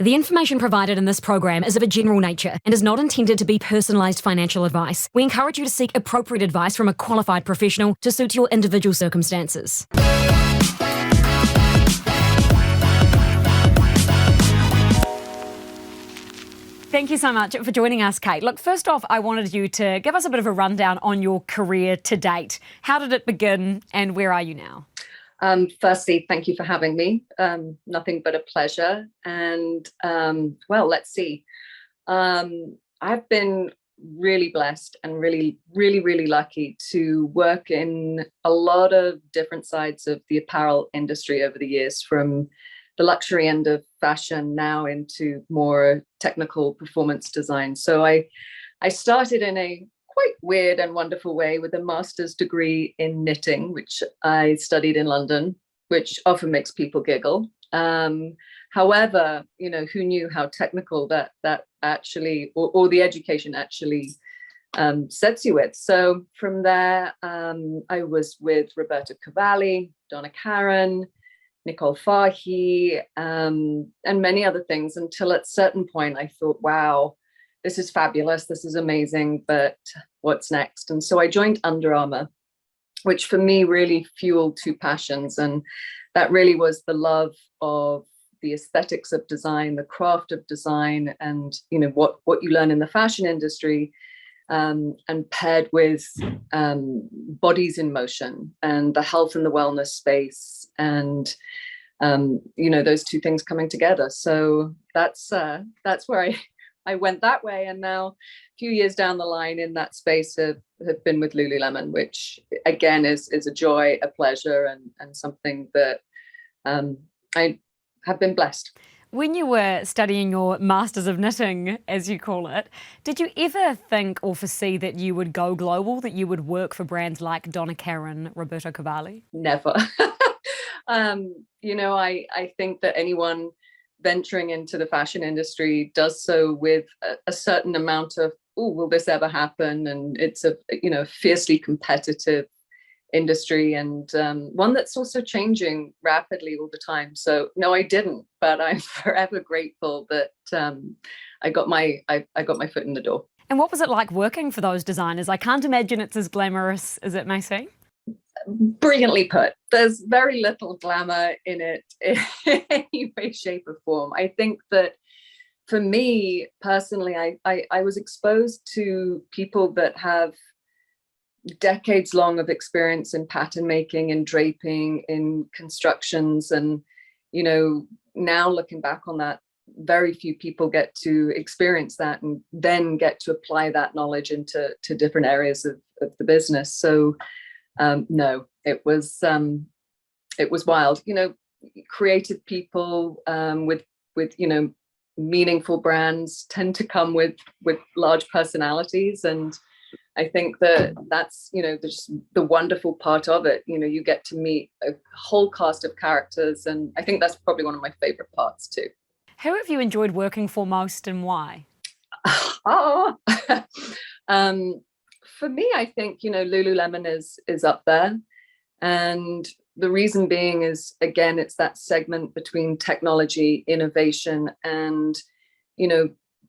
The information provided in this program is of a general nature and is not intended to be personalised financial advice. We encourage you to seek appropriate advice from a qualified professional to suit your individual circumstances. Thank you so much for joining us, Kate. Look, first off, I wanted you to give us a bit of a rundown on your career to date. How did it begin and where are you now? Firstly, thank you for having me. Nothing but a pleasure. And well, let's see. I've been really blessed and really lucky to work in a lot of different sides of the apparel industry over the years, from the luxury end of fashion now into more technical performance design. So I started in a quite weird and wonderful way with a master's degree in knitting, which I studied in London, which often makes people giggle. However, who knew how technical that actually, or the education actually sets you with. So from there, I was with Roberta Cavalli, Donna Karan, Nicole Fahy, and many other things, until at a certain point I thought, wow, this is fabulous, this is amazing, but what's next? And so I joined Under Armour, which for me really fueled two passions. And that really was the love of the aesthetics of design, the craft of design, and what you learn in the fashion industry, and paired with bodies in motion and the health and the wellness space, and those two things coming together. So that's where I went that way, and now a few years down the line in that space have been with Lululemon, which again is a joy, a pleasure, and something that I have been blessed. When you were studying your Masters of Knitting, as you call it, did you ever think or foresee that you would go global, that you would work for brands like Donna Karan, Roberta Cavalli? Never. I think that anyone venturing into the fashion industry does so with a certain amount of, oh, will this ever happen? And it's a fiercely competitive industry, and one that's also changing rapidly all the time. So no, I didn't, but I'm forever grateful that I got my foot in the door. And what was it like working for those designers? I can't imagine it's as glamorous as it may seem. Brilliantly put. There's very little glamour in it in any way, shape, or form. I think that for me personally, I was exposed to people that have decades long of experience in pattern making, in draping, in constructions, and now looking back on that, very few people get to experience that and then get to apply that knowledge into different areas of the business. So no, it was wild. Creative people with meaningful brands tend to come with large personalities, and I think that's just the wonderful part of it. You get to meet a whole cast of characters, and I think that's probably one of my favorite parts too. Who have you enjoyed working for most, and why? For me, I think Lululemon is up there, and the reason being is, again, it's that segment between technology, innovation, and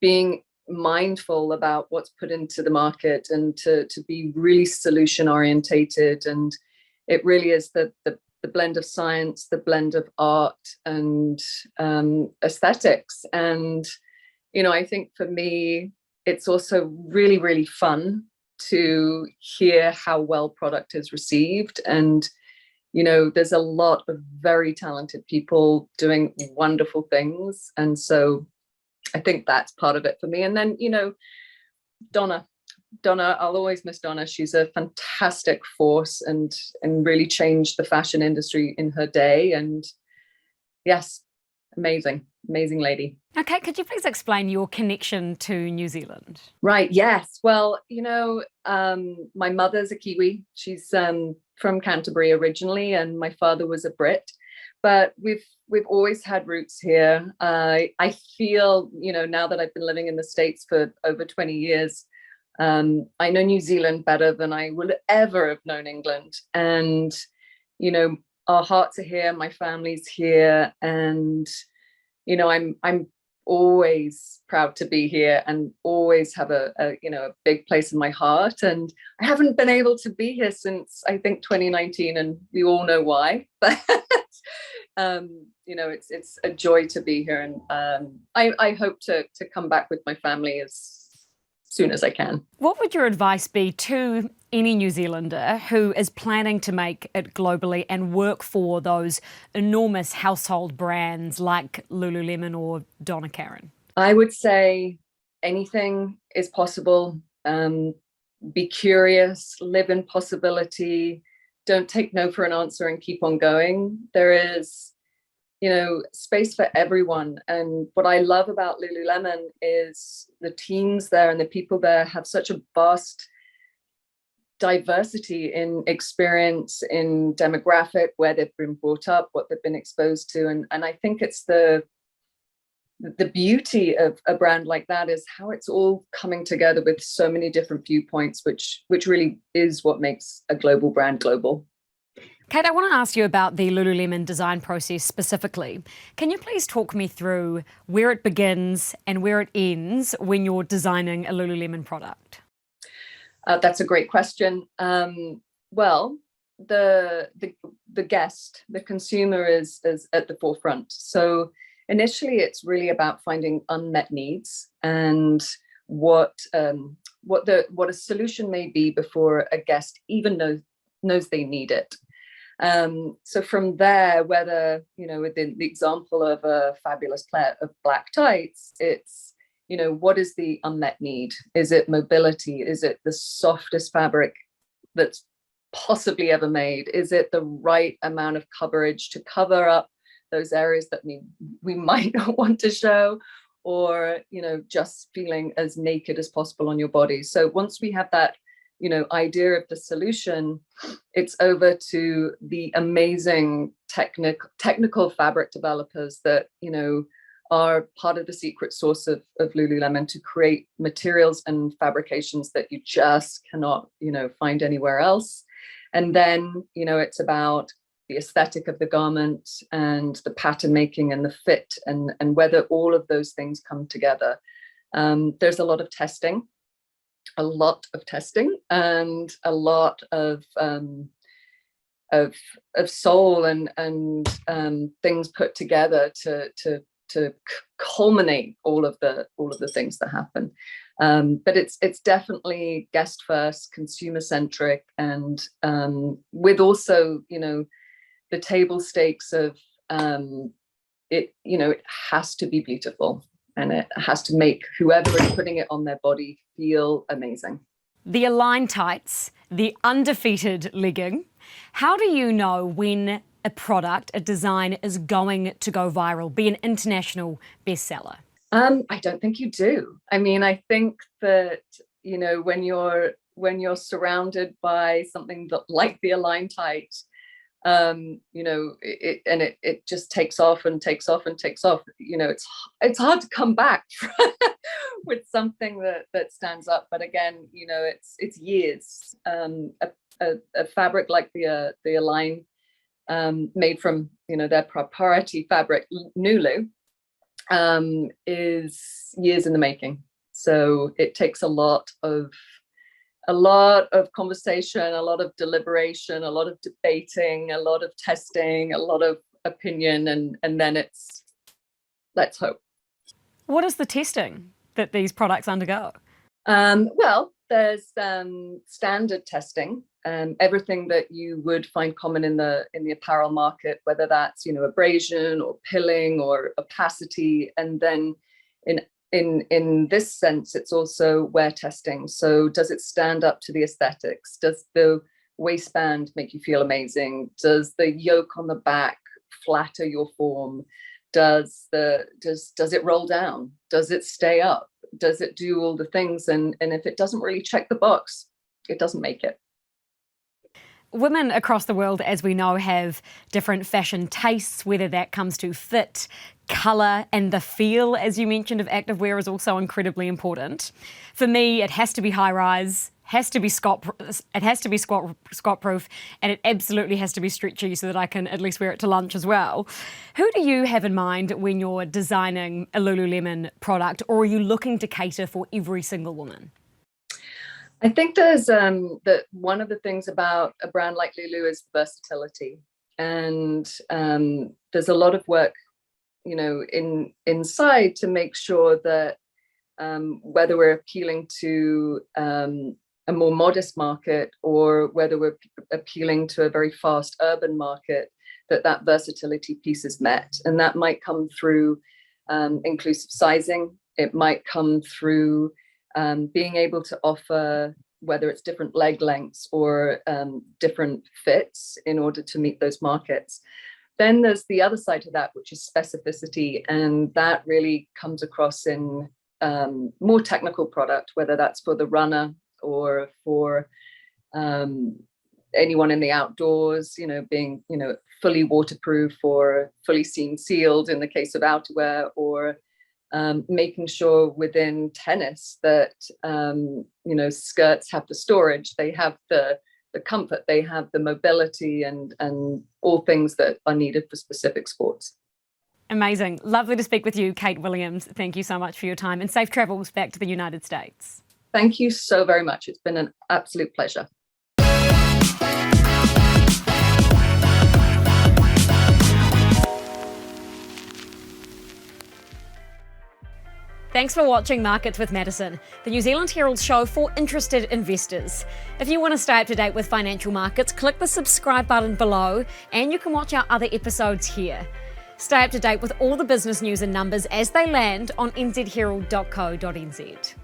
being mindful about what's put into the market, and to be really solution orientated. And it really is the blend of science, the blend of art and aesthetics. And I think for me it's also really fun to hear how well product is received. And there's a lot of very talented people doing wonderful things, and so I think that's part of it for me. And then Donna, I'll always miss Donna. She's a fantastic force and really changed the fashion industry in her day. And yes, amazing lady. Okay, could you please explain your connection to New Zealand? Right, yes. Well, my mother's a Kiwi. She's from Canterbury originally, and my father was a Brit. But we've always had roots here. I feel, now that I've been living in the States for over 20 years, I know New Zealand better than I would ever have known England. And, our hearts are here, my family's here, and I'm always proud to be here and always have a big place in my heart. And I haven't been able to be here since I think 2019, and we all know why. But it's a joy to be here, and I hope to come back with my family as soon as I can. What would your advice be to any New Zealander who is planning to make it globally and work for those enormous household brands like Lululemon or Donna Karan? I would say anything is possible. Be curious, live in possibility. Don't take no for an answer and keep on going. There is, space for everyone. And what I love about Lululemon is the teams there and the people there have such a vast diversity in experience, in demographic, where they've been brought up, what they've been exposed to. And I think it's the beauty of a brand like that is how it's all coming together with so many different viewpoints, which really is what makes a global brand global. Kate, I want to ask you about the Lululemon design process specifically. Can you please talk me through where it begins and where it ends when you're designing a Lululemon product? That's a great question. Well, the guest, the consumer is at the forefront. So initially, it's really about finding unmet needs and what a solution may be before a guest even knows they need it. So from there, whether, within the example of a fabulous pair of black tights, it's, what is the unmet need? Is it mobility? Is it the softest fabric that's possibly ever made? Is it the right amount of coverage to cover up those areas that we might not want to show, or, just feeling as naked as possible on your body? So once we have that, idea of the solution, it's over to the amazing technical fabric developers that, are part of the secret sauce of Lululemon to create materials and fabrications that you just cannot, find anywhere else. And then, it's about the aesthetic of the garment and the pattern making and the fit and whether all of those things come together. There's a lot of testing and a lot of soul and things put together to culminate all of the things that happen. But it's definitely guest first, consumer centric, and with also, the table stakes of it has to be beautiful, and it has to make whoever is putting it on their body feel amazing. The Align tights, the undefeated legging. How do you know when a product, a design is going to go viral, be an international bestseller? I don't think you do. I mean, I think that, when you're surrounded by something like the Align tight, it just takes off and takes off and takes off. It's hard to come back with something that stands up. But again, it's years. A fabric like the Align, made from their proprietary fabric Nulu, is years in the making. So it takes a lot of conversation, a lot of deliberation, a lot of debating, a lot of testing, a lot of opinion, and then it's let's hope. What is the testing that these products undergo? Well, there's standard testing, everything that you would find common in the apparel market, whether that's abrasion or pilling or opacity, and then in this sense, it's also wear testing. So does it stand up to the aesthetics? Does the waistband make you feel amazing? Does the yoke on the back flatter your form? Does it roll down? Does it stay up? Does it do all the things? And if it doesn't really check the box, it doesn't make it. Women across the world, as we know, have different fashion tastes, whether that comes to fit, colour, and the feel, as you mentioned, of activewear is also incredibly important. For me, it has to be high-rise, has to be squat proof, and it absolutely has to be stretchy so that I can at least wear it to lunch as well. Who do you have in mind when you're designing a Lululemon product, or are you looking to cater for every single woman? I think there's that one of the things about a brand like Lulu is versatility, and there's a lot of work, inside to make sure that whether we're appealing to a more modest market or whether we're appealing to a very fast urban market, that versatility piece is met, and that might come through inclusive sizing. It might come through being able to offer, whether it's different leg lengths or different fits in order to meet those markets. Then there's the other side to that, which is specificity, and that really comes across in more technical product, whether that's for the runner or for anyone in the outdoors, being, fully waterproof or fully seam sealed in the case of outerwear, or making sure within tennis that skirts have the storage, they have the comfort, they have the mobility, and all things that are needed for specific sports. Amazing. Lovely to speak with you, Kate Williams. Thank you so much for your time, and safe travels back to the United States. Thank you so very much. It's been an absolute pleasure. Thanks for watching Markets with Madison, the New Zealand Herald show for interested investors. If you want to stay up to date with financial markets, click the subscribe button below, and you can watch our other episodes here. Stay up to date with all the business news and numbers as they land on nzherald.co.nz.